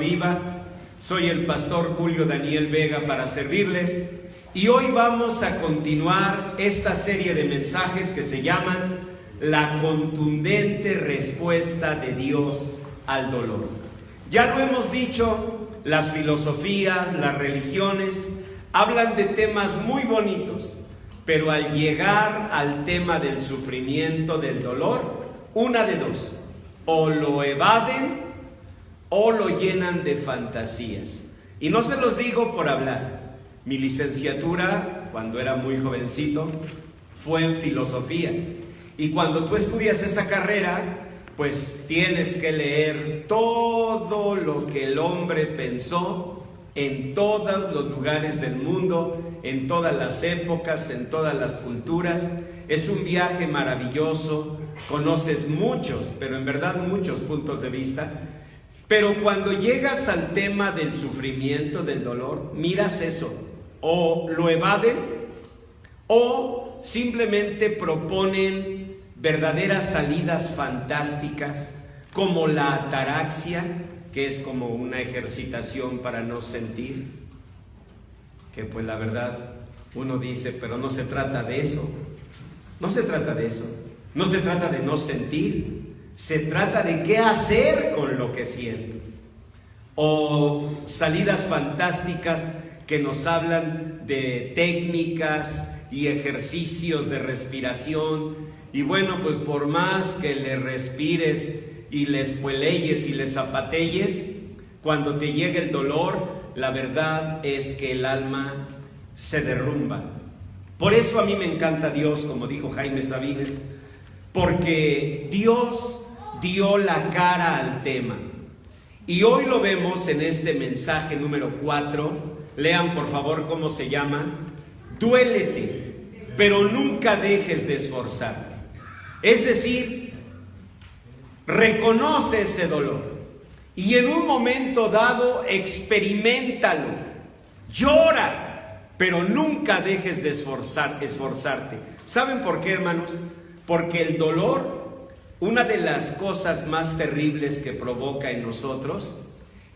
Viva. Soy el pastor Julio Daniel Vega para servirles y hoy vamos a continuar esta serie de mensajes que se llaman La contundente respuesta de Dios al dolor. Ya lo hemos dicho, las filosofías, las religiones hablan de temas muy bonitos, pero al llegar al tema del sufrimiento, del dolor, una de dos: o lo evaden o lo llenan de fantasías. Y no se los digo por hablar. Mi licenciatura, cuando era muy jovencito, fue en filosofía. Y cuando tú estudias esa carrera, pues tienes que leer todo lo que el hombre pensó en todos los lugares del mundo, en todas las épocas, en todas las culturas. Es un viaje maravilloso, conoces muchos, pero en verdad muchos puntos de vista. Pero cuando llegas al tema del sufrimiento, del dolor, miras eso, o lo evaden o simplemente proponen verdaderas salidas fantásticas como la ataraxia, que es como una ejercitación para no sentir, que pues la verdad uno dice, pero no se trata de eso, no se trata de eso, no se trata de no sentir, se trata de qué hacer con lo que siento. O salidas fantásticas que nos hablan de técnicas y ejercicios de respiración, y bueno, pues por más que le respires y le espueleyes y le zapatelles, cuando te llega el dolor, la verdad es que el alma se derrumba. Por eso a mí me encanta Dios, como dijo Jaime Sabines, porque Dios dio la cara al tema. Y hoy lo vemos en este mensaje número 4. Lean por favor cómo se llama: duélete, pero nunca dejes de esforzarte. Es decir, reconoce ese dolor y en un momento dado experiméntalo, llora, pero nunca dejes de esforzarte. ¿Saben por qué, hermanos? Porque el dolor, una de las cosas más terribles que provoca en nosotros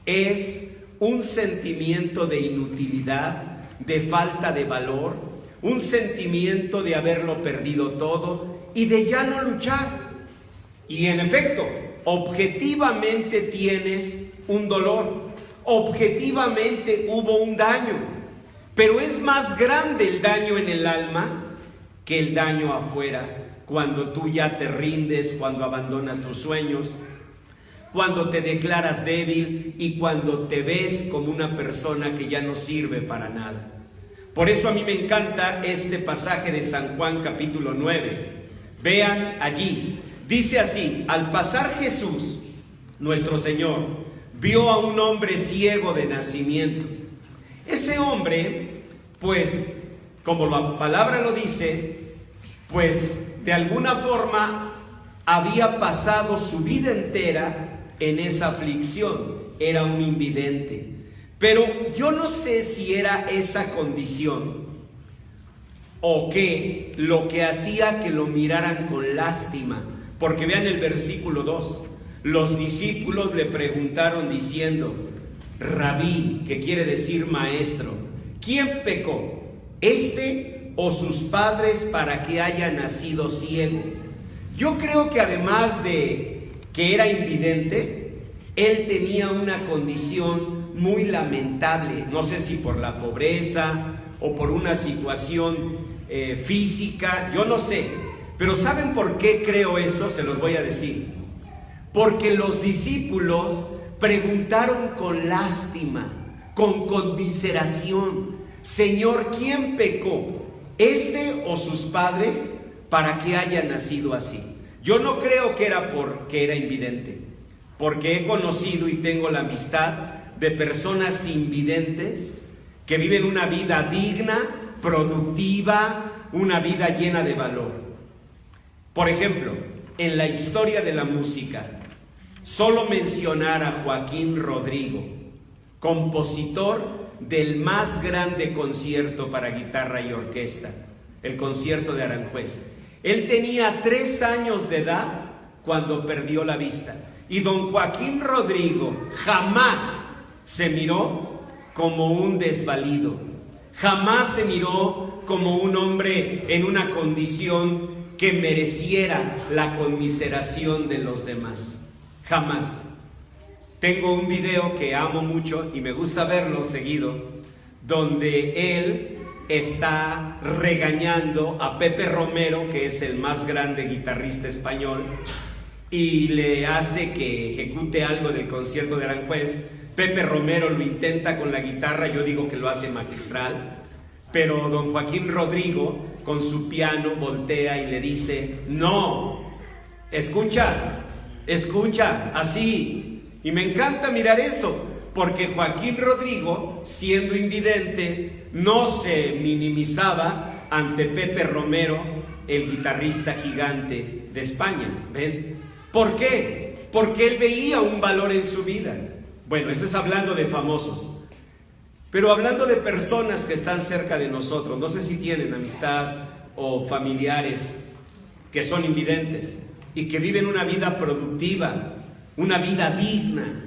es un sentimiento de inutilidad, de falta de valor, un sentimiento de haberlo perdido todo y de ya no luchar. Y en efecto, objetivamente tienes un dolor, objetivamente hubo un daño, pero es más grande el daño en el alma que el daño afuera. Cuando tú ya te rindes, cuando abandonas tus sueños, cuando te declaras débil y cuando te ves como una persona que ya no sirve para nada. Por eso a mí me encanta este pasaje de San Juan capítulo 9. Vean allí, dice así: al pasar Jesús, nuestro Señor, vio a un hombre ciego de nacimiento. Ese hombre, pues, como la palabra lo dice, pues de alguna forma había pasado su vida entera en esa aflicción, era un invidente. Pero yo no sé si era esa condición o qué lo que hacía que lo miraran con lástima, porque vean el versículo 2, los discípulos le preguntaron diciendo: Rabí, que quiere decir maestro, ¿quién pecó, este o sus padres, para que haya nacido ciego? Yo creo que además de que era invidente, él tenía una condición muy lamentable, no sé si por la pobreza o por una situación física, yo no sé, pero ¿saben por qué creo eso? Se los voy a decir. Porque los discípulos preguntaron con lástima, con conmiseración: Señor, ¿quién pecó, este o sus padres, para que haya nacido así? Yo no creo que era porque era invidente, porque he conocido y tengo la amistad de personas invidentes que viven una vida digna, productiva, una vida llena de valor. Por ejemplo, en la historia de la música, solo mencionar a Joaquín Rodrigo, compositor del más grande concierto para guitarra y orquesta, el concierto de Aranjuez. Él tenía 3 años de edad cuando perdió la vista, y don Joaquín Rodrigo jamás se miró como un desvalido. Jamás se miró como un hombre en una condición que mereciera la conmiseración de los demás. Jamás. Tengo un video que amo mucho y me gusta verlo seguido, donde él está regañando a Pepe Romero, que es el más grande guitarrista español, y le hace que ejecute algo del concierto de Aranjuez. Pepe Romero lo intenta con la guitarra, yo digo que lo hace magistral, pero don Joaquín Rodrigo con su piano voltea y le dice: no, escucha, así. Y me encanta mirar eso, porque Joaquín Rodrigo, siendo invidente, no se minimizaba ante Pepe Romero, el guitarrista gigante de España. ¿Ven? ¿Por qué? Porque él veía un valor en su vida. Bueno, eso es hablando de famosos. Pero hablando de personas que están cerca de nosotros, no sé si tienen amistad o familiares que son invidentes y que viven una vida productiva, una vida digna.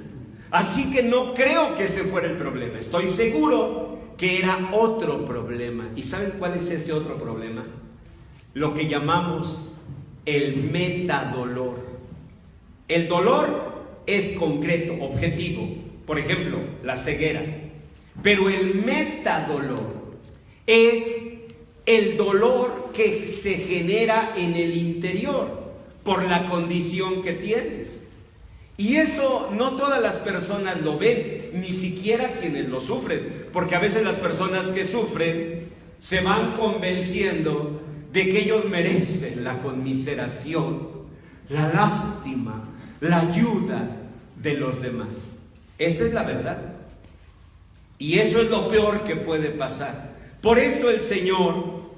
Así que no creo que ese fuera el problema. Estoy seguro que era otro problema. ¿Y saben cuál es ese otro problema? Lo que llamamos el metadolor. El dolor es concreto, objetivo. Por ejemplo, la ceguera. Pero el metadolor es el dolor que se genera en el interior por la condición que tienes. Y eso no todas las personas lo ven, ni siquiera quienes lo sufren, porque a veces las personas que sufren se van convenciendo de que ellos merecen la conmiseración, la lástima, la ayuda de los demás. Esa es la verdad. Y eso es lo peor que puede pasar. Por eso el Señor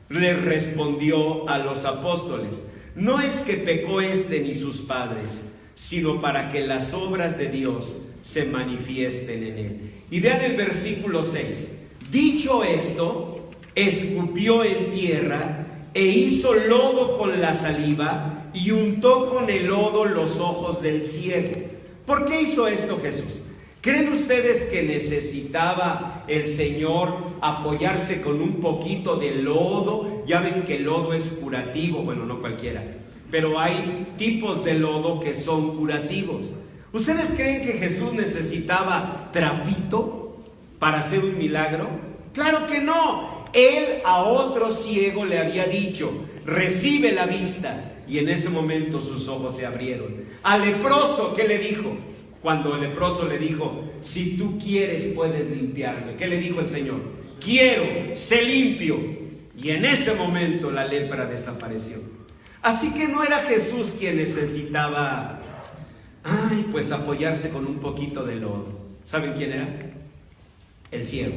les respondió a los apóstoles: no es que pecó este ni sus padres, sino para que las obras de Dios se manifiesten en él. Y vean el versículo 6. Dicho esto, escupió en tierra e hizo lodo con la saliva y untó con el lodo los ojos del ciego. ¿Por qué hizo esto Jesús? ¿Creen ustedes que necesitaba el Señor apoyarse con un poquito de lodo? Ya ven que el lodo es curativo, bueno, no cualquiera, pero hay tipos de lodo que son curativos. ¿Ustedes creen que Jesús necesitaba trapito para hacer un milagro? ¡Claro que no! Él a otro ciego le había dicho: recibe la vista, y en ese momento sus ojos se abrieron. Al leproso, ¿qué le dijo? Cuando el leproso le dijo: si tú quieres puedes limpiarme. ¿Qué le dijo el Señor? Quiero, sé limpio. Y en ese momento la lepra desapareció. Así que no era Jesús quien necesitaba, pues apoyarse con un poquito de lodo. ¿Saben quién era? El ciego.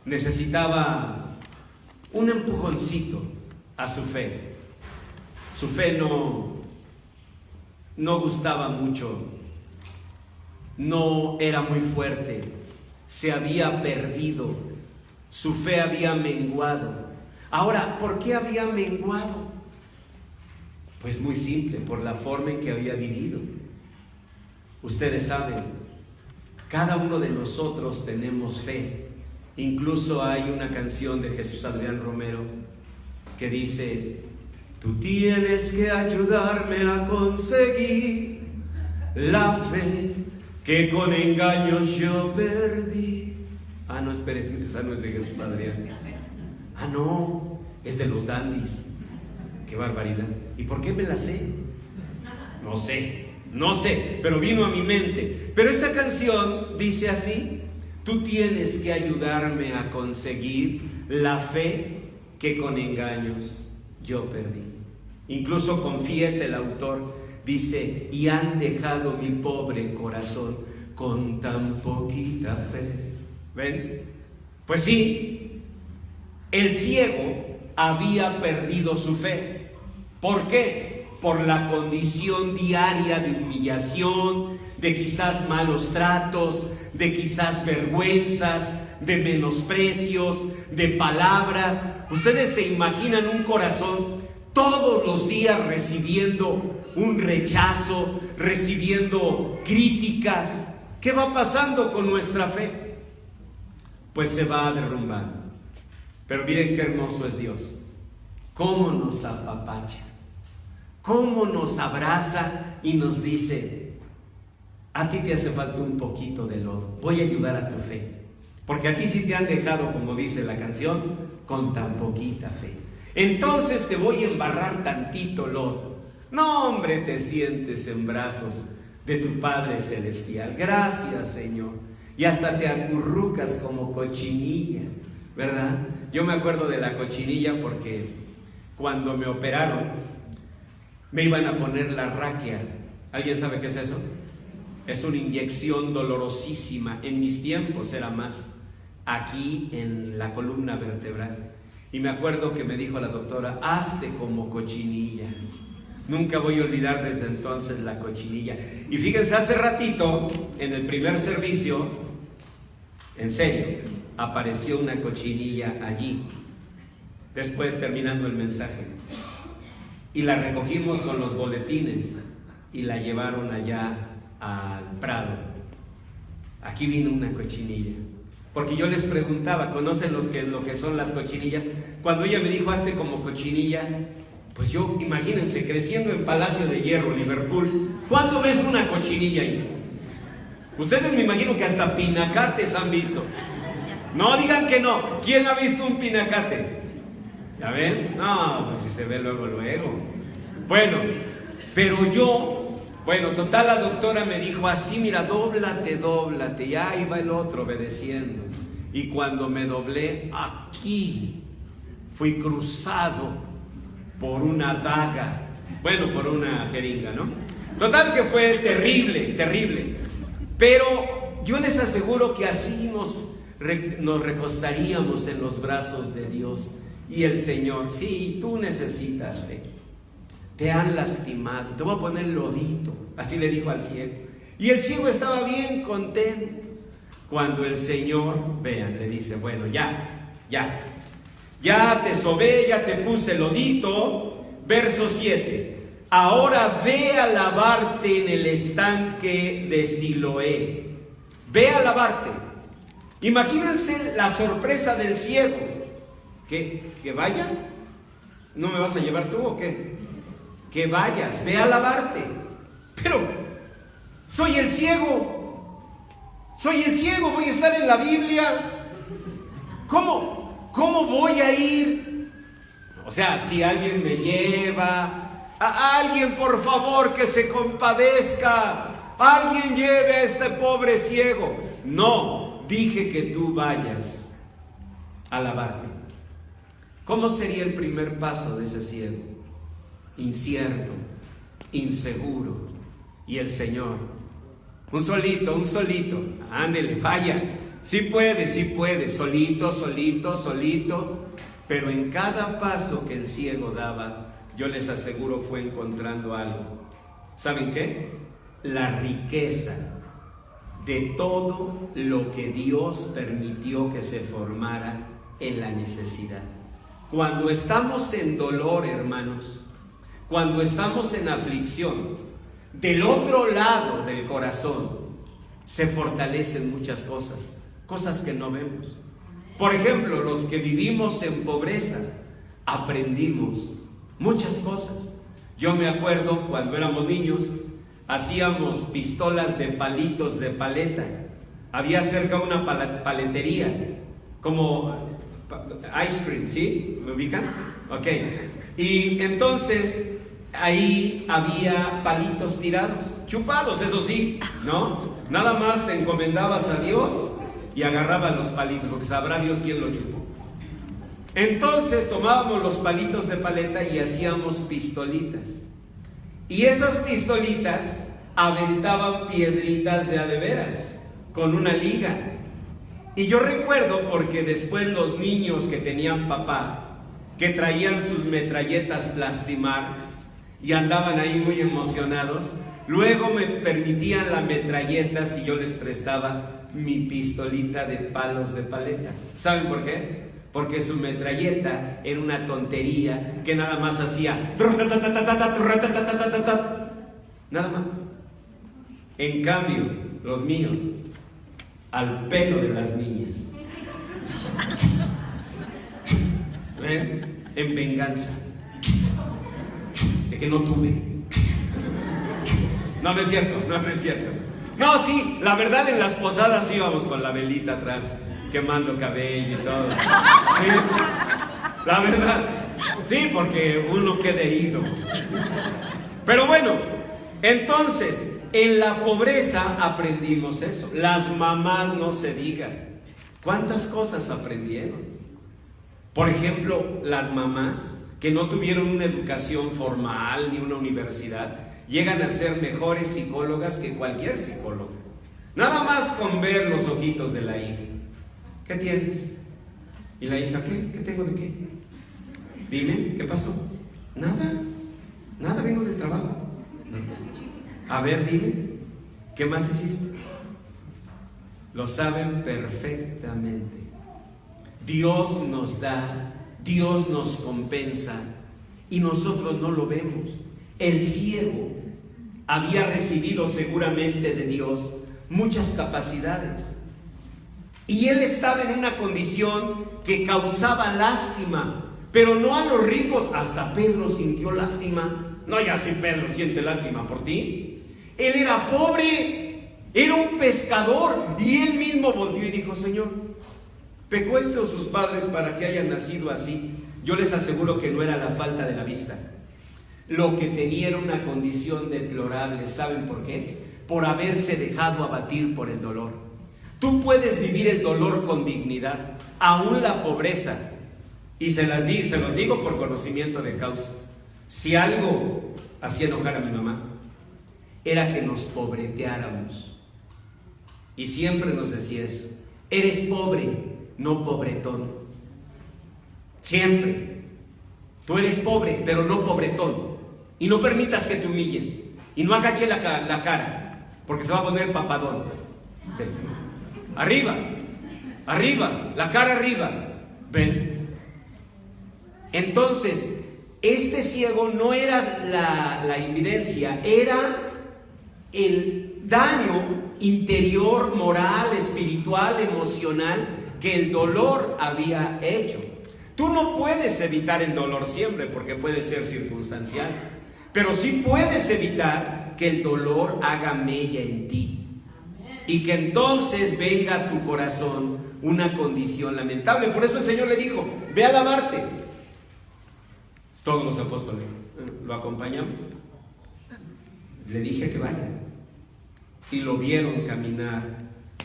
Necesitaba un empujoncito a su fe. Su fe no gustaba mucho, no era muy fuerte, se había perdido, su fe había menguado. Ahora, ¿por qué había menguado? Pues muy simple, por la forma en que había vivido. Ustedes saben, cada uno de nosotros tenemos fe. Incluso hay una canción de Jesús Adrián Romero que dice: tú tienes que ayudarme a conseguir la fe que con engaños yo perdí. No, esperen, esa no es de Jesús Adrián. No, es de los Dandys. Qué barbaridad. ¿Y por qué me la sé? No sé, pero vino a mi mente. Pero esa canción dice así: tú tienes que ayudarme a conseguir la fe que con engaños yo perdí. Incluso confiesa el autor, dice: y han dejado mi pobre corazón con tan poquita fe. ¿Ven? Pues sí, el ciego había perdido su fe. ¿Por qué? Por la condición diaria de humillación, de quizás malos tratos, de quizás vergüenzas, de menosprecios, de palabras. Ustedes se imaginan un corazón todos los días recibiendo un rechazo, recibiendo críticas. ¿qué va pasando con nuestra fe? Pues se va derrumbando. Pero miren qué hermoso es Dios. Cómo nos apapacha, cómo nos abraza y nos dice: a ti te hace falta un poquito de lodo, voy a ayudar a tu fe, porque a ti sí te han dejado, como dice la canción, con tan poquita fe. Entonces te voy a embarrar tantito lodo. No, hombre, te sientes en brazos de tu Padre Celestial. Gracias, Señor. Y hasta te acurrucas como cochinilla, ¿verdad? Yo me acuerdo de la cochinilla porque cuando me operaron me iban a poner la raquia. ¿Alguien sabe qué es eso? Es una inyección dolorosísima. En mis tiempos era más, aquí en la columna vertebral. Y me acuerdo que me dijo la doctora: hazte como cochinilla. Nunca voy a olvidar desde entonces la cochinilla. Y fíjense, hace ratito, en el primer servicio, en serio, apareció una cochinilla allí. Después, terminando el mensaje, y la recogimos con los boletines y la llevaron allá al Prado. Aquí vino una cochinilla. Porque yo les preguntaba: ¿conocen lo que son las cochinillas? Cuando ella me dijo: hazte como cochinilla, pues yo, imagínense, creciendo en Palacio de Hierro, Liverpool, ¿cuándo ves una cochinilla ahí? Ustedes me imagino que hasta pinacates han visto. No digan que no. ¿Quién ha visto un pinacate? ¿Ya ven? No, pues si se ve luego. Bueno, pero yo, total, la doctora me dijo así: mira, dóblate. Y ahí va el otro obedeciendo. Y cuando me doblé, aquí fui cruzado por una daga, por una jeringa, ¿no? Total que fue terrible. Pero yo les aseguro que así nos recostaríamos en los brazos de Dios y el Señor. Sí, tú necesitas fe. Te han lastimado, te voy a poner lodito. Así le dijo al ciego. Y el ciego estaba bien contento. Cuando el Señor, vean, le dice: bueno, ya te sobé, ya te puse lodito. Verso 7. Ahora ve a lavarte en el estanque de Siloé. Ve a lavarte. Imagínense la sorpresa del ciego. ¿Que vaya? ¿No me vas a llevar tú o qué? Que vayas, ve a lavarte. Pero soy el ciego, voy a estar en la Biblia. ¿Cómo voy a ir? O sea, si alguien me lleva, a alguien, por favor, que se compadezca, alguien lleve a este pobre ciego. No, dije que tú vayas a lavarte. ¿Cómo sería el primer paso de ese ciego? Incierto, inseguro. Y el Señor: un solito, ándele, vaya. Sí puede, solito. Pero en cada paso que el ciego daba, yo les aseguro, fue encontrando algo. ¿Saben qué? La riqueza de todo lo que Dios permitió que se formara en la necesidad. Cuando estamos en dolor, hermanos, cuando estamos en aflicción, del otro lado del corazón se fortalecen muchas cosas que no vemos. Por ejemplo, los que vivimos en pobreza aprendimos muchas cosas. Yo me acuerdo cuando éramos niños, hacíamos pistolas de palitos de paleta. Había cerca una paletería, como ice cream, ¿sí? ¿Me ubican? Ok. Y entonces ahí había palitos tirados, chupados, eso sí, ¿no? Nada más te encomendabas a Dios y agarrabas los palitos, porque sabrá Dios quién lo chupó. Entonces tomábamos los palitos de paleta y hacíamos pistolitas. Y esas pistolitas aventaban piedritas de a de veras, con una liga. Y yo recuerdo, porque después los niños que tenían papá, que traían sus metralletas Plastimarks y andaban ahí muy emocionados, luego me permitían la metralleta si yo les prestaba mi pistolita de palos de paleta. ¿Saben por qué? Porque su metralleta era una tontería que nada más hacía nada más. En cambio, los míos, al pelo de las niñas. ¿Ven? En venganza de que no tuve. No, no es cierto, no es cierto. No, sí, la verdad, en las posadas íbamos con la velita atrás, quemando cabello y todo. Sí, la verdad, sí, porque uno queda herido. Pero bueno, entonces, en la pobreza aprendimos eso. Las mamás no se digan. ¿Cuántas cosas aprendieron? Por ejemplo, las mamás que no tuvieron una educación formal ni una universidad, llegan a ser mejores psicólogas que cualquier psicólogo. Nada más con ver los ojitos de la hija. ¿Qué tienes? ¿Y la hija qué? ¿Qué tengo de qué? Dime, ¿qué pasó? Nada, vengo del trabajo. A ver, dime, ¿qué más hiciste? Lo saben perfectamente. Dios nos da, Dios nos compensa y nosotros no lo vemos. El ciego había recibido seguramente de Dios muchas capacidades y él estaba en una condición que causaba lástima, pero no a los ricos. Hasta Pedro sintió lástima. No, ya si Pedro siente lástima por ti. Él era pobre, era un pescador, y él mismo volteó y dijo: Señor, ¿pecó este o sus padres para que hayan nacido así? Yo les aseguro que no era la falta de la vista. Lo que tenía era una condición deplorable. ¿Saben por qué? Por haberse dejado abatir por el dolor. Tú puedes vivir el dolor con dignidad, aún la pobreza. Y se los digo por conocimiento de causa. Si algo hacía enojar a mi mamá, era que nos pobreteáramos. Y siempre nos decía eso: eres pobre, no pobretón. Siempre. Tú eres pobre, pero no pobretón. Y no permitas que te humillen. Y no agache la cara, porque se va a poner papadón. Ven. Arriba, la cara arriba. Ven. Entonces, este ciego no era la invidencia, era el daño interior, moral, espiritual, emocional que el dolor había hecho. Tú no puedes evitar el dolor siempre, porque puede ser circunstancial, pero sí puedes evitar que el dolor haga mella en ti y que entonces venga a tu corazón una condición lamentable. Por eso el Señor le dijo: ve a lavarte. Todos los apóstoles lo acompañamos. Le dije que vaya, y lo vieron caminar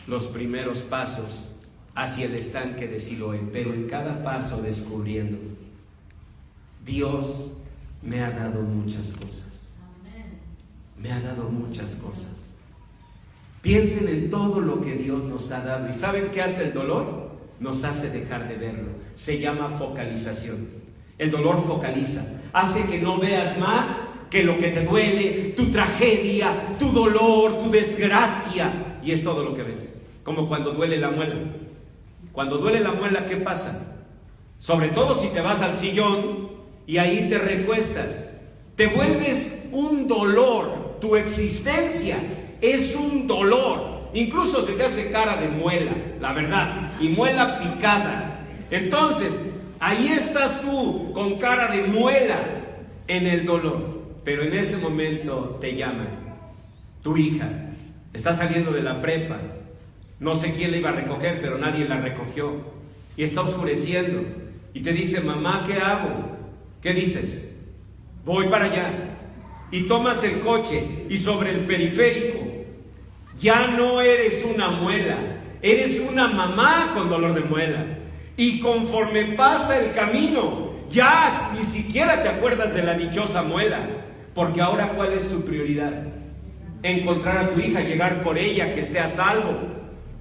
los primeros pasos hacia el estanque de Siloé, pero en cada paso descubriendo: Dios me ha dado muchas cosas. Me ha dado muchas cosas. Piensen en todo lo que Dios nos ha dado. ¿Y saben qué hace el dolor? Nos hace dejar de verlo. Se llama focalización. El dolor focaliza, hace que no veas más que lo que te duele, tu tragedia, tu dolor, tu desgracia, y es todo lo que ves. Como cuando duele la muela. Cuando duele la muela, ¿qué pasa? Sobre todo si te vas al sillón y ahí te recuestas, te vuelves un dolor. Tu existencia es un dolor. Incluso se te hace cara de muela, la verdad, y muela picada. Entonces, ahí estás tú con cara de muela en el dolor. Pero en ese momento te llaman. Tu hija está saliendo de la prepa. No sé quién la iba a recoger, pero nadie la recogió. Y está oscureciendo. Y te dice: mamá, ¿qué hago? ¿Qué dices? Voy para allá. Y tomas el coche y sobre el periférico ya no eres una muela, eres una mamá con dolor de muela. Y conforme pasa el camino, ya ni siquiera te acuerdas de la dichosa muela, porque ahora ¿cuál es tu prioridad? Encontrar a tu hija, llegar por ella, que esté a salvo.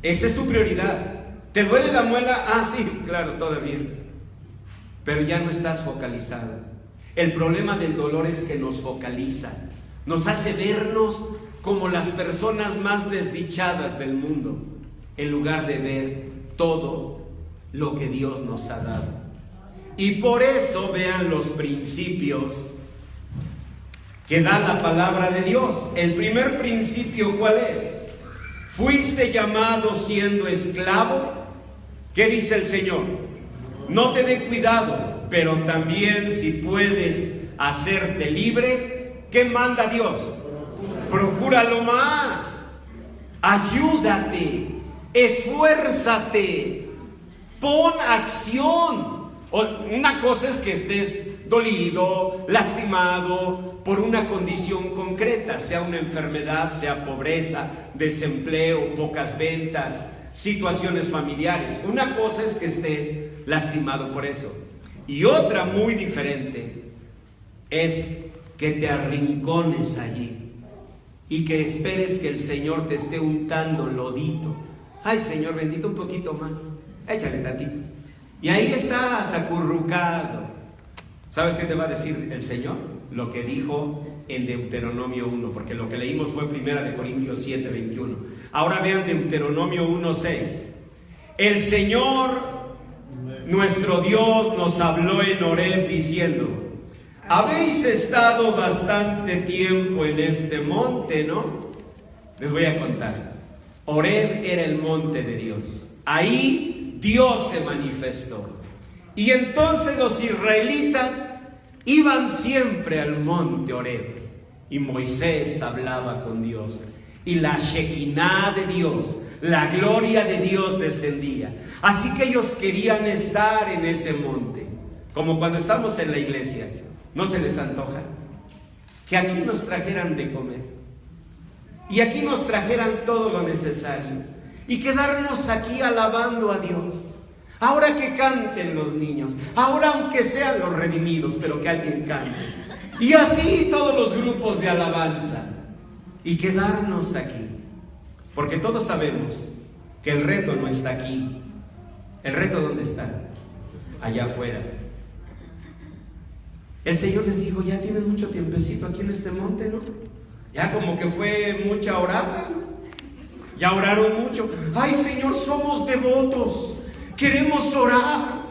Esa es tu prioridad. ¿Te duele la muela? Ah, sí, claro, todavía. Pero ya no estás focalizado. El problema del dolor es que nos focaliza, nos hace vernos como las personas más desdichadas del mundo, en lugar de ver todo lo que Dios nos ha dado. Y por eso vean los principios que da la palabra de Dios. El primer principio, ¿cuál es? ¿Fuiste llamado siendo esclavo? ¿Qué dice el Señor? No te dé cuidado, pero también si puedes hacerte libre, ¿qué manda Dios? Procúralo más. Ayúdate, esfuérzate, pon acción. Una cosa es que estés dolido, lastimado por una condición concreta, sea una enfermedad, sea pobreza, desempleo, pocas ventas, situaciones familiares. Una cosa es que estés lastimado por eso. Y otra muy diferente es que te arrincones allí y que esperes que el Señor te esté untando lodito. Ay, Señor bendito, un poquito más, échale tantito. Y ahí estás acurrucado. ¿Sabes qué te va a decir el Señor? Lo que dijo en Deuteronomio 1, porque lo que leímos fue 1 Corintios 7, 21. Ahora vean Deuteronomio 1, 6. El Señor, nuestro Dios, nos habló en Horeb diciendo: habéis estado bastante tiempo en este monte, ¿no? Les voy a contar. Horeb era el monte de Dios. Ahí Dios se manifestó. Y entonces los israelitas iban siempre al monte Horeb. Y Moisés hablaba con Dios. Y la Shekinah de Dios, la gloria de Dios descendía. Así que ellos querían estar en ese monte. Como cuando estamos en la iglesia. ¿No se les antoja? Que aquí nos trajeran de comer. Y aquí nos trajeran todo lo necesario. Y quedarnos aquí alabando a Dios. Ahora que canten los niños. Ahora aunque sean los redimidos, pero que alguien cante. Y así todos los grupos de alabanza. Y quedarnos aquí. Porque todos sabemos que el reto no está aquí. ¿El reto dónde está? Allá afuera. El Señor les dijo: ya tienen mucho tiempecito aquí en este monte, ¿no? Ya como que fue mucha orada, ¿no? Ya oraron mucho. Ay, Señor, somos devotos, queremos orar.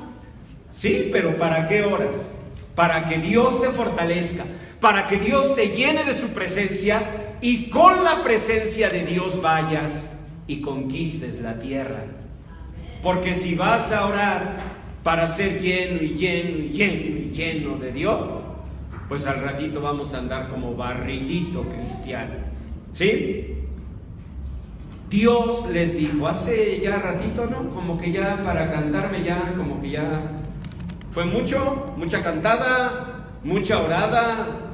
Sí, pero ¿para qué oras? Para que Dios te fortalezca, para que Dios te llene de su presencia y con la presencia de Dios vayas y conquistes la tierra. Porque si vas a orar para ser lleno y lleno y lleno y lleno de Dios, pues al ratito vamos a andar como barrilito cristiano. ¿Sí? Dios les dijo hace ya ratito, ¿no? Como que ya para cantarme ya, como que ya fue mucha cantada, mucha orada.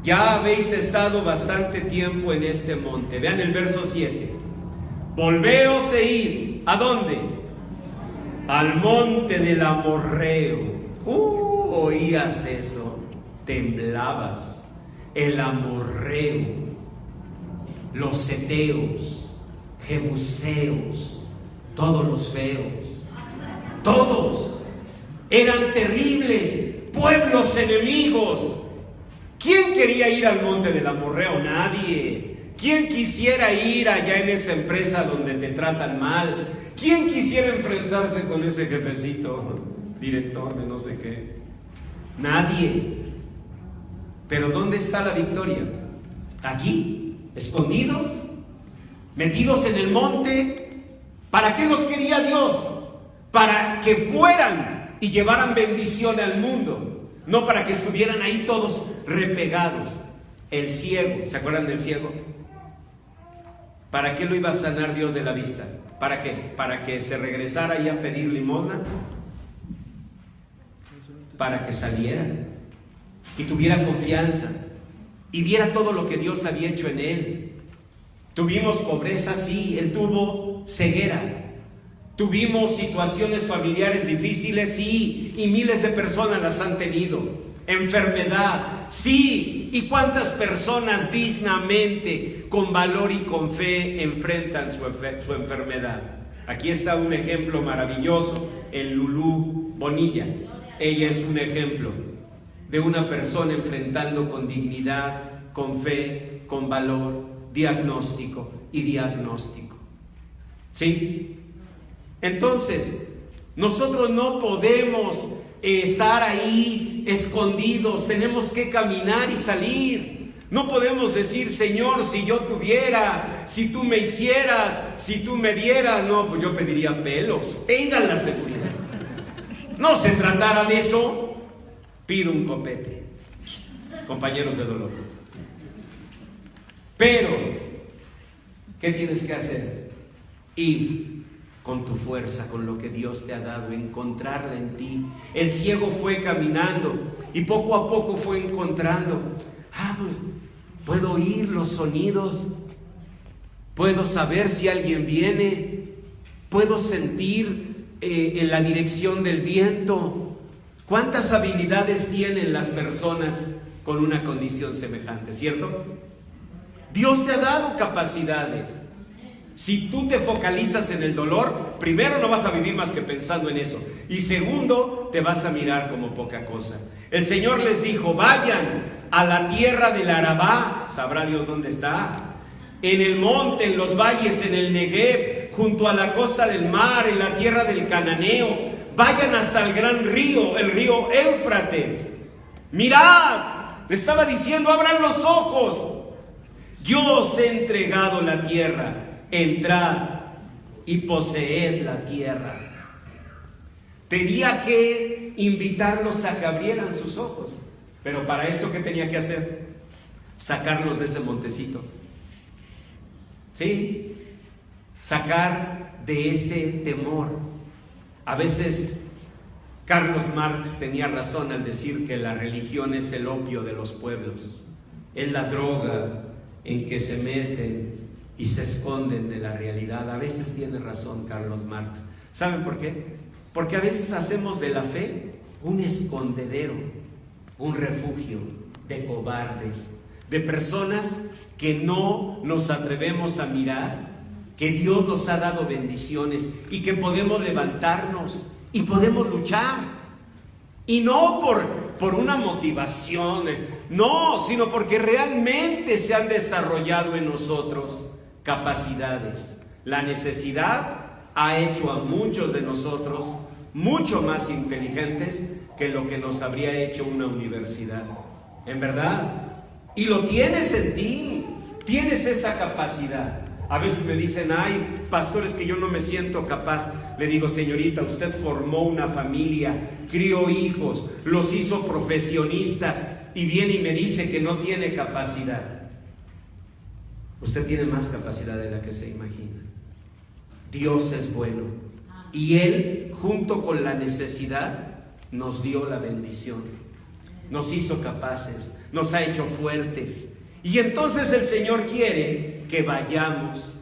Ya habéis estado bastante tiempo en este monte. Vean el verso 7. Volveos e id. ¿A dónde? Al monte del Amorreo. Oías eso, temblabas. El Amorreo, los heteos, jebuseos, todos los feos, todos eran terribles, pueblos enemigos. ¿Quién quería ir al monte del Amorreo? Nadie. ¿Quién quisiera ir allá en esa empresa donde te tratan mal? ¿Quién quisiera enfrentarse con ese jefecito, director de no sé qué? Nadie. Pero ¿dónde está la victoria? Aquí, escondidos, metidos en el monte. ¿Para qué los quería Dios? Para que fueran y llevaran bendición al mundo, no para que estuvieran ahí todos repegados. El ciego, ¿se acuerdan del ciego? ¿Para qué lo iba a sanar Dios de la vista? ¿Para qué? ¿Para que se regresara ahí a pedir limosna? Para que saliera y tuviera confianza y viera todo lo que Dios había hecho en él. Tuvimos pobreza, sí. Él tuvo ceguera. Tuvimos situaciones familiares difíciles, sí, y miles de personas las han tenido. Enfermedad, sí, y cuántas personas dignamente, con valor y con fe, enfrentan su enfermedad. Aquí está un ejemplo maravilloso en Lulú Bonilla. Ella es un ejemplo de una persona enfrentando con dignidad, con fe, con valor, diagnóstico y diagnóstico. ¿Sí? Entonces, nosotros no podemos estar ahí escondidos, tenemos que caminar y salir. No podemos decir, Señor, si yo tuviera, si tú me hicieras, si tú me dieras. No, pues yo pediría pelos. Tengan la seguridad. No se tratara de eso. Pido un copete, compañeros de dolor. Pero, ¿qué tienes que hacer? Ir con tu fuerza, con lo que Dios te ha dado, encontrarla en ti. El ciego fue caminando y poco a poco fue encontrando. Pues, puedo oír los sonidos, puedo saber si alguien viene, puedo sentir en la dirección del viento. ¿Cuántas habilidades tienen las personas con una condición semejante, cierto? Dios te ha dado capacidades. Si tú te focalizas en el dolor, primero no vas a vivir más que pensando en eso. Y segundo, te vas a mirar como poca cosa. El Señor les dijo, vayan a la tierra del Arabá, sabrá Dios dónde está, en el monte, en los valles, en el Negev, junto a la costa del mar, en la tierra del Cananeo. Vayan hasta el gran río, el río Éufrates. Mirad, le estaba diciendo, abran los ojos. Yo os he entregado la tierra. Entrad y poseed la tierra. Tenía que invitarlos a que abrieran sus ojos. Pero para eso, ¿qué tenía que hacer? Sacarlos de ese montecito. ¿Sí? Sacar de ese temor. A veces Carlos Marx tenía razón al decir que la religión es el opio de los pueblos. Es la droga en que se meten y se esconden de la realidad. A veces tiene razón Carlos Marx. ¿Saben por qué? Porque a veces hacemos de la fe un escondedero, un refugio de cobardes, de personas que no nos atrevemos a mirar, que Dios nos ha dado bendiciones y que podemos levantarnos y podemos luchar. Y no por una motivación, no, sino porque realmente se han desarrollado en nosotros capacidades. La necesidad ha hecho a muchos de nosotros mucho más inteligentes que lo que nos habría hecho una universidad. En verdad. Y lo tienes en ti. Tienes esa capacidad. A veces me dicen, ay, pastores, que yo no me siento capaz. Le digo, señorita, usted formó una familia, crió hijos, los hizo profesionistas y viene y me dice que no tiene capacidad. Usted tiene más capacidad de la que se imagina. Dios es bueno y Él, junto con la necesidad, nos dio la bendición, nos hizo capaces, nos ha hecho fuertes. Y entonces el Señor quiere que vayamos,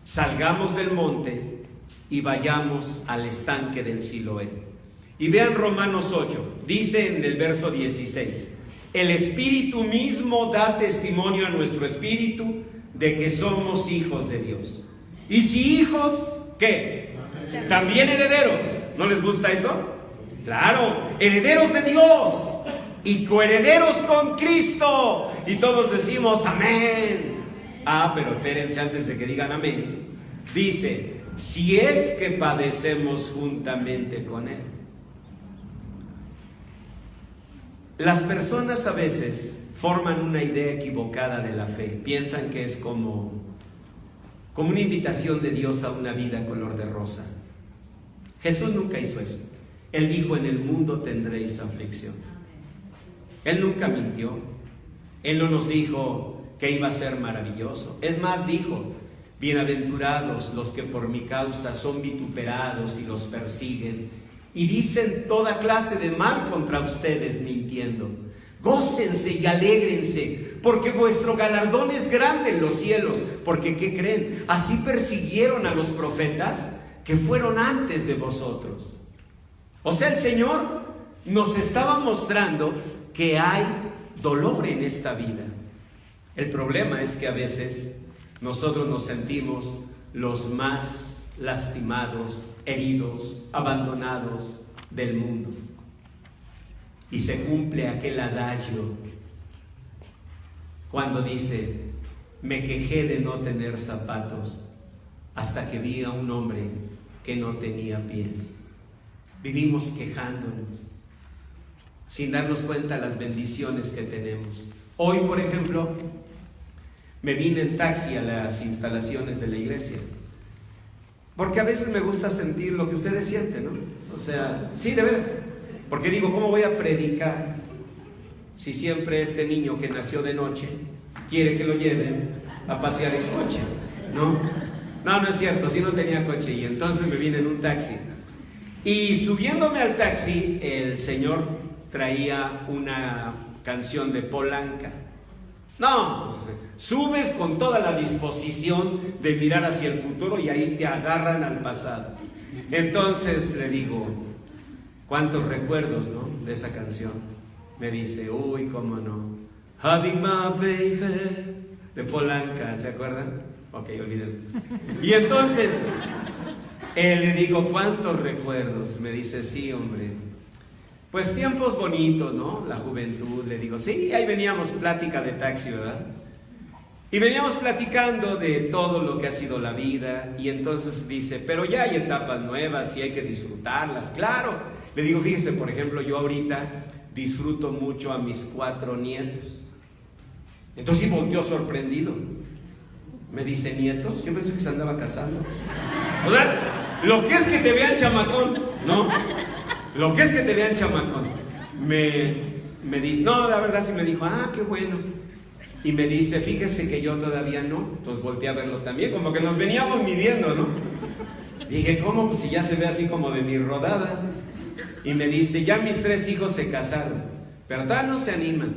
salgamos del monte y vayamos al estanque del Siloé. Y vean Romanos 8, dice en el verso 16, el Espíritu mismo da testimonio a nuestro espíritu de que somos hijos de Dios. Y si hijos, ¿qué? También herederos. ¿No les gusta eso? Claro, herederos de Dios y coherederos con Cristo. Y todos decimos amén. Pero espérense antes de que digan amén. Dice, si es que padecemos juntamente con Él. Las personas a veces forman una idea equivocada de la fe. Piensan que es como una invitación de Dios a una vida color de rosa. Jesús nunca hizo eso. Él dijo, en el mundo tendréis aflicción. Él nunca mintió. Él no nos dijo que iba a ser maravilloso. Es más, dijo, bienaventurados los que por mi causa son vituperados y los persiguen y dicen toda clase de mal contra ustedes mintiendo. Gócense y alégrense, porque vuestro galardón es grande en los cielos. Porque, ¿qué creen? Así persiguieron a los profetas que fueron antes de vosotros. O sea, el Señor nos estaba mostrando que hay dolor en esta vida. El problema es que a veces nosotros nos sentimos los más lastimados, heridos, abandonados del mundo. Y se cumple aquel adagio cuando dice, me quejé de no tener zapatos hasta que vi a un hombre que no tenía pies. Vivimos quejándonos sin darnos cuenta de las bendiciones que tenemos. Hoy, por ejemplo, me vine en taxi a las instalaciones de la iglesia, porque a veces me gusta sentir lo que ustedes sienten, ¿no? O sea, sí, de veras, porque digo, ¿cómo voy a predicar si siempre este niño que nació de noche quiere que lo lleven a pasear en coche? ¿No? No es cierto, sí no tenía coche, y entonces me vine en un taxi. Y subiéndome al taxi, el señor traía una canción de Polanca. No, subes con toda la disposición de mirar hacia el futuro y ahí te agarran al pasado. Entonces le digo, ¿cuántos recuerdos, no, de esa canción? Me dice, uy, cómo no, Having My Baby, de Polanca, ¿se acuerdan? Ok, olvídenlo. Y entonces le digo, ¿cuántos recuerdos? Me dice, sí, hombre, pues tiempos bonitos, ¿no? La juventud. Le digo, sí, ahí veníamos, plática de taxi, ¿verdad? Y veníamos platicando de todo lo que ha sido la vida. Y entonces dice, pero ya hay etapas nuevas y hay que disfrutarlas. Claro. Le digo, fíjese, por ejemplo, yo ahorita disfruto mucho a mis 4 nietos. Entonces sí volteó sorprendido. Me dice, ¿nietos? Yo pensé que se andaba casando. O sea, lo que es que te vean chamacón, ¿no? Lo que es que te vean chamacón. Me dice, no, la verdad sí me dijo, qué bueno. Y me dice, fíjese que yo todavía no. Entonces volteé a verlo también, como que nos veníamos midiendo, ¿no? Dije, ¿cómo? Pues si ya se ve así como de mi rodada. Y me dice, ya mis 3 hijos se casaron, pero todavía no se animan.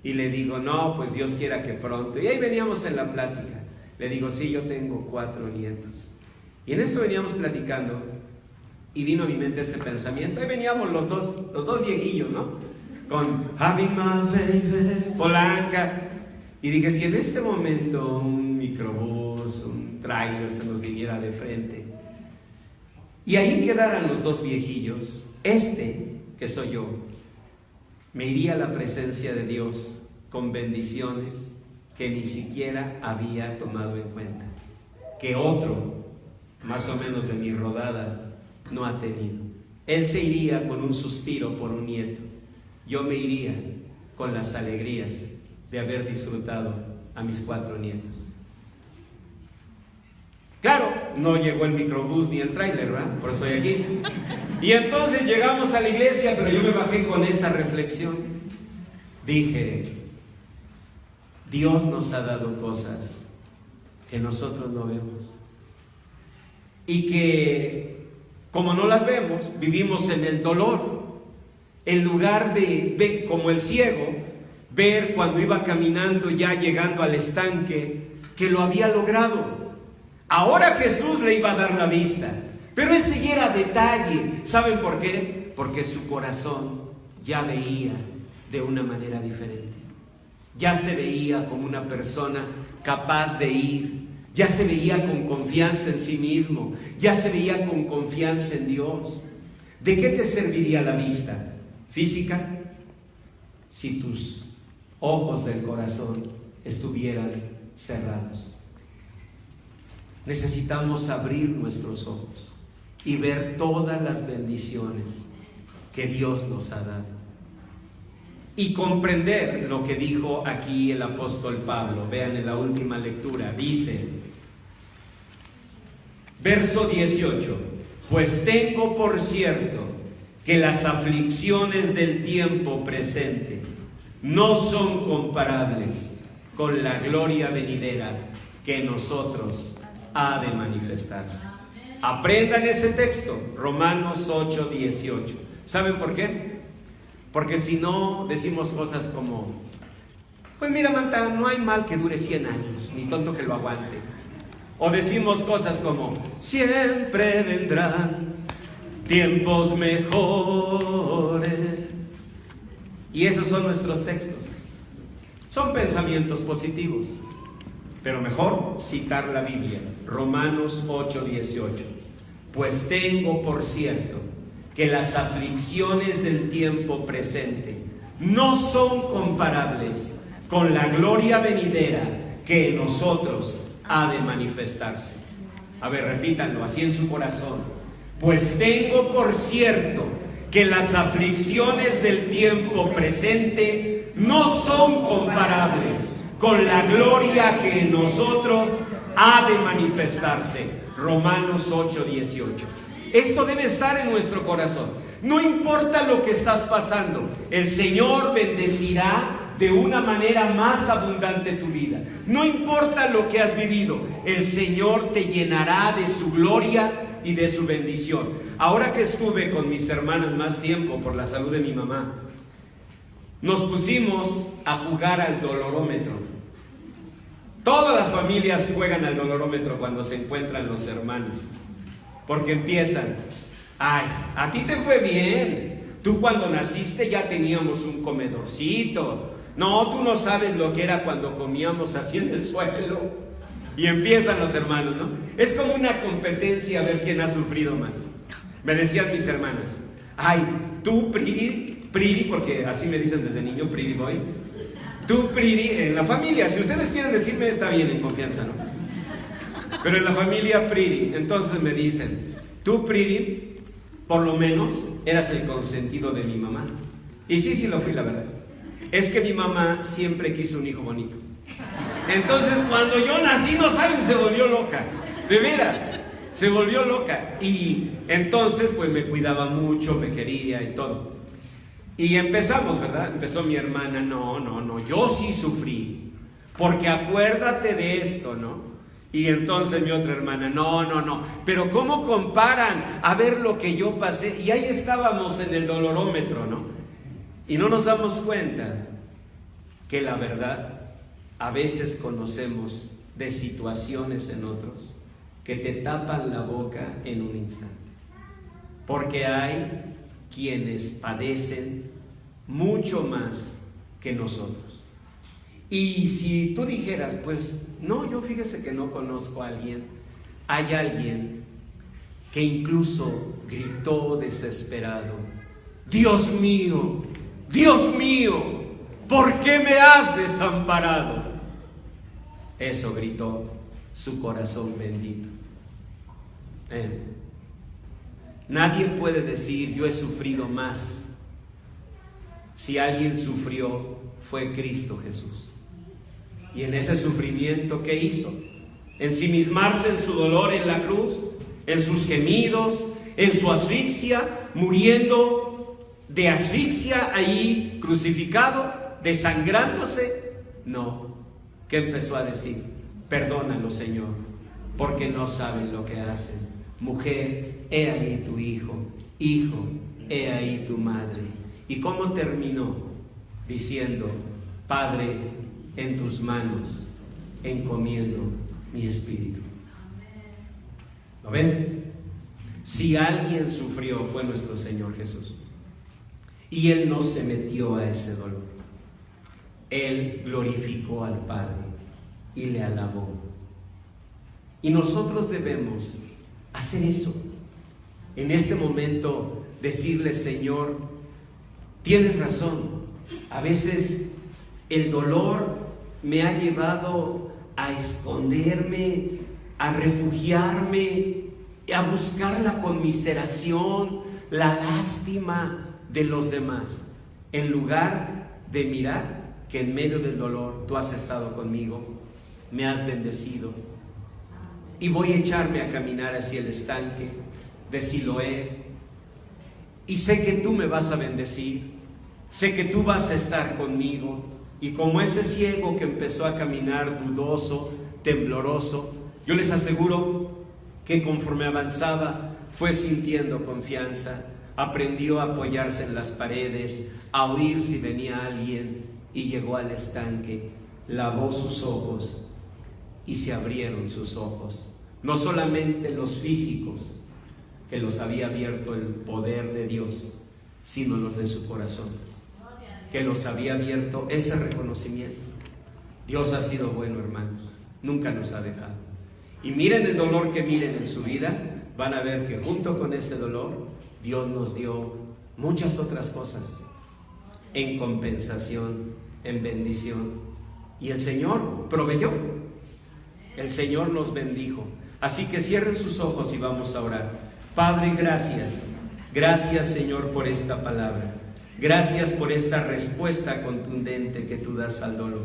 Y le digo, no, pues Dios quiera que pronto. Y ahí veníamos en la plática. Le digo, sí, yo tengo 4 nietos. Y en eso veníamos platicando. Y vino a mi mente este pensamiento. Ahí veníamos los dos viejillos, ¿no? Con Having My Baby, Polanca. Y dije, si en este momento un microbús, un tráiler se nos viniera de frente, y ahí quedaran los 2 viejillos, que soy yo, me iría a la presencia de Dios con bendiciones que ni siquiera había tomado en cuenta, que otro, más o menos de mi rodada, no ha tenido. Él se iría con un suspiro por un nieto. Yo me iría con las alegrías de haber disfrutado a mis 4 nietos. Claro, no llegó el microbús ni el tráiler, ¿verdad? Por eso estoy aquí. Y entonces llegamos a la iglesia, pero yo me bajé con esa reflexión. Dije, Dios nos ha dado cosas que nosotros no vemos. Y que, como no las vemos, vivimos en el dolor. En lugar de ver, como el ciego, ver cuando iba caminando ya llegando al estanque, que lo había logrado. Ahora Jesús le iba a dar la vista, pero ese ya era detalle. ¿Saben por qué? Porque su corazón ya veía de una manera diferente. Ya se veía como una persona capaz de ir. Ya se veía con confianza en sí mismo. Ya se veía con confianza en Dios. ¿De qué te serviría la vista física si tus ojos del corazón estuvieran cerrados? Necesitamos abrir nuestros ojos y ver todas las bendiciones que Dios nos ha dado y comprender lo que dijo aquí el apóstol Pablo. Vean en la última lectura, dice, verso 18, pues tengo por cierto que las aflicciones del tiempo presente no son comparables con la gloria venidera que en nosotros ha de manifestarse. Aprendan ese texto, Romanos 8, 18. ¿Saben por qué? Porque si no, decimos cosas como, pues mira, Manta, no hay mal que dure 100 años, ni tonto que lo aguante. O decimos cosas como, siempre vendrán tiempos mejores. Y esos son nuestros textos. Son pensamientos positivos. Pero mejor citar la Biblia, Romanos 8, 18. Pues tengo por cierto que las aflicciones del tiempo presente no son comparables con la gloria venidera que en nosotros ha de manifestarse. A ver, repítanlo así en su corazón. Pues tengo por cierto que las aflicciones del tiempo presente no son comparables con la gloria que en nosotros ha de manifestarse. Romanos 8:18. Esto debe estar en nuestro corazón. No importa lo que estás pasando, el Señor bendecirá de una manera más abundante tu vida. No importa lo que has vivido, el Señor te llenará de su gloria y de su bendición. Ahora que estuve con mis hermanas más tiempo por la salud de mi mamá, nos pusimos a jugar al dolorómetro. Todas las familias juegan al dolorómetro cuando se encuentran los hermanos, porque empiezan: ay, a ti te fue bien, tú cuando naciste ya teníamos un comedorcito, no, tú no sabes lo que era cuando comíamos así en el suelo. Y empiezan los hermanos, ¿no? Es como una competencia a ver quién ha sufrido más. Me decían mis hermanas: ay, tú Priri, porque así me dicen desde niño, Priri boy. Tú Priri, en la familia, si ustedes quieren decirme, está bien, en confianza, ¿no? Pero en la familia Priri, entonces me dicen: tú Priri, por lo menos eras el consentido de mi mamá. Y sí lo fui, la verdad. Es que mi mamá siempre quiso un hijo bonito. Entonces cuando yo nací, no saben, se volvió loca. De veras, se volvió loca. Y entonces pues me cuidaba mucho, me quería y todo. Y empezamos, ¿verdad? Empezó mi hermana: no, yo sí sufrí, porque acuérdate de esto, ¿no? Y entonces mi otra hermana: no, pero ¿cómo comparan? A ver lo que yo pasé. Y ahí estábamos en el dolorómetro, ¿no? Y no nos damos cuenta que la verdad, a veces conocemos de situaciones en otros que te tapan la boca en un instante. Porque hay quienes padecen mucho más que nosotros. Y si tú dijeras: pues no, yo fíjese que no conozco a alguien, hay alguien que incluso gritó desesperado: Dios mío, ¿por qué me has desamparado? Eso gritó su corazón bendito. Nadie puede decir: yo he sufrido más. Si alguien sufrió, fue Cristo Jesús. Y en ese sufrimiento, ¿qué hizo? Ensimismarse en su dolor en la cruz, en sus gemidos, en su asfixia, muriendo de asfixia ahí crucificado, desangrándose. No, ¿qué empezó a decir? Perdónalo, Señor, porque no saben lo que hacen. Mujer, he ahí tu hijo. Hijo, he ahí tu madre. ¿Y cómo terminó? Diciendo: Padre, en tus manos encomiendo mi espíritu. ¿Lo ven? Si alguien sufrió, fue nuestro Señor Jesús. Y Él no se metió a ese dolor. Él glorificó al Padre y le alabó. Y nosotros debemos hacer eso. En este momento decirle: Señor, tienes razón. A veces el dolor me ha llevado a esconderme, a refugiarme, a buscar la conmiseración, la lástima de los demás, en lugar de mirar que en medio del dolor tú has estado conmigo, me has bendecido, y voy a echarme a caminar hacia el estanque de Siloé, y sé que tú me vas a bendecir, sé que tú vas a estar conmigo. Y como ese ciego que empezó a caminar dudoso, tembloroso, yo les aseguro que conforme avanzaba fue sintiendo confianza, aprendió a apoyarse en las paredes, a oír si venía alguien, y llegó al estanque, lavó sus ojos y se abrieron sus ojos. No solamente los físicos, que los había abierto el poder de Dios, sino los de su corazón, que los había abierto ese reconocimiento. Dios ha sido bueno, hermanos, nunca nos ha dejado. Y miren el dolor que miren en su vida, van a ver que junto con ese dolor, Dios nos dio muchas otras cosas en compensación, en bendición. Y el Señor proveyó, el Señor nos bendijo. Así que cierren sus ojos y vamos a orar. Padre, gracias. Gracias, Señor, por esta palabra. Gracias por esta respuesta contundente que tú das al dolor.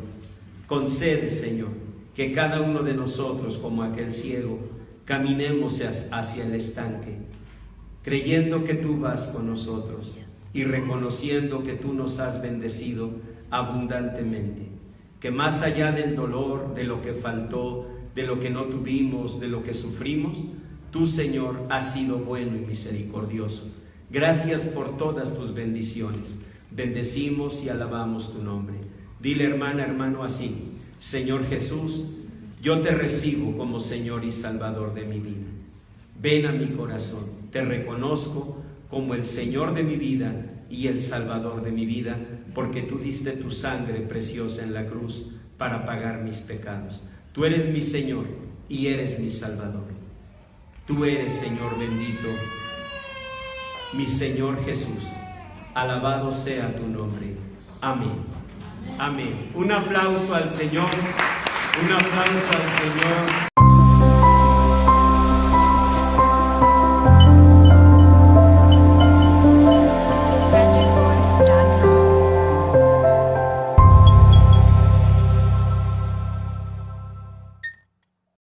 Concede, Señor, que cada uno de nosotros, como aquel ciego, caminemos hacia el estanque, creyendo que tú vas con nosotros y reconociendo que tú nos has bendecido abundantemente, que más allá del dolor, de lo que faltó, de lo que no tuvimos, de lo que sufrimos, tú, Señor, has sido bueno y misericordioso. Gracias por todas tus bendiciones. Bendecimos y alabamos tu nombre. Dile, hermana, hermano, así: Señor Jesús, yo te recibo como Señor y Salvador de mi vida. Ven a mi corazón, te reconozco como el Señor de mi vida y el Salvador de mi vida, porque tú diste tu sangre preciosa en la cruz para pagar mis pecados. Tú eres mi Señor y eres mi Salvador. Tú eres, Señor bendito, mi Señor Jesús. Alabado sea tu nombre. Amén. Amén. Un aplauso al Señor. Un aplauso al Señor.